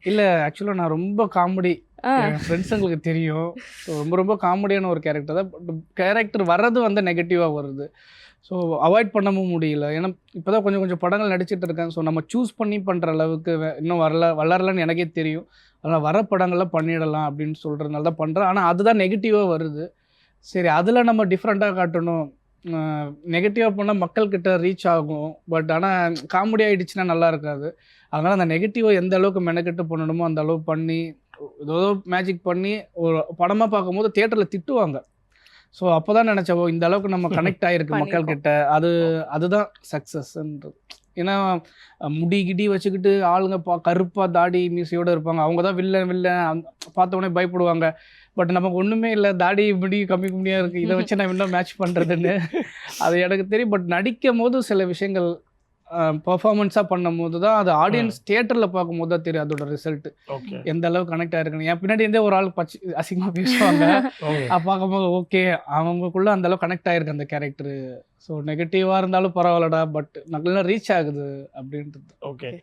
இல்லை ஆக்சுவலாக நான் ரொம்ப காமெடி, ஆ. என் ஃப்ரெண்ட்ஸுங்களுக்கு தெரியும். ஸோ ரொம்ப ரொம்ப காமெடியான ஒரு கேரக்டர் தான். பட் கேரக்டர் வர்றது வந்து நெகட்டிவாக வருது. ஸோ அவாய்ட் பண்ணவும் முடியல. ஏன்னா இப்போ தான் கொஞ்சம் கொஞ்சம் படங்கள் நடிச்சிட்டு இருக்கேன். ஸோ நம்ம சூஸ் பண்ணி பண்ணுற அளவுக்கு இன்னும் வளரலன்னு எனக்கே தெரியும். அதனால் வர படங்கள்லாம் பண்ணிடலாம் அப்படின்னு சொல்கிறதுனால தான் பண்ணுறேன். ஆனால் அதுதான் நெகட்டிவாக வருது. சரி அதில் நம்ம டிஃப்ரெண்ட்டாக காட்டணும். நெகட்டிவாக போனால் மக்கள்கிட்ட ரீச் ஆகும். பட் ஆனால் காமெடி ஆகிடுச்சுன்னா நல்லா இருக்காது. அதனால் அந்த நெகட்டிவை எந்த அளவுக்கு மெனக்கெட்டு பண்ணணுமோ அந்த அளவுக்கு பண்ணி ஏதோ மேஜிக் பண்ணி ஒரு படமாக பார்க்கும்போது தியேட்டரில் திட்டுவாங்க. ஸோ அப்போ தான் நினச்சேன், ஓ இந்த அளவுக்கு நம்ம கனெக்ட் ஆகிருக்கு மக்கள்கிட்ட. அதுதான் சக்ஸஸ்ன்றது. ஏன்னா முடி கிடி வச்சுக்கிட்டு ஆளுங்க கருப்பாக தாடி மீசையோடு இருப்பாங்க. அவங்க தான் வில்லன் பார்த்த உடனே பயப்படுவாங்க. பட் நமக்கு ஒன்றுமே இல்லை, தாடி முடி கம்மி கம்மியாக இருக்குது, இதை வச்சு நான் இன்னும் மேட்ச் பண்ணுறதுன்னு அது எனக்கு தெரியும். பட் நடிக்கும் போது சில விஷயங்கள் பர்ஃபார்மன்ஸாக பண்ணும்போது தான் அது ஆடியன்ஸ் தியேட்டரில் பார்க்கும்போது தான் தெரியும் அதோட ரிசல்ட் எந்த அளவுக்கு கனெக்ட் ஆகிருக்குன்னு. என் பின்னாடி இருந்தே ஒரு ஆள் அசிங்கமாக பேசுவாங்க. பார்க்கும்போது ஓகே அவங்களுக்குள்ள அந்த அளவுக்கு கனெக்ட் ஆகிருக்கு அந்த கேரக்டரு. ஸோ நெகட்டிவாக இருந்தாலும் பரவாயில்லடா, பட் நல்லா ரீச் ஆகுது அப்படின்றது. ஓகே.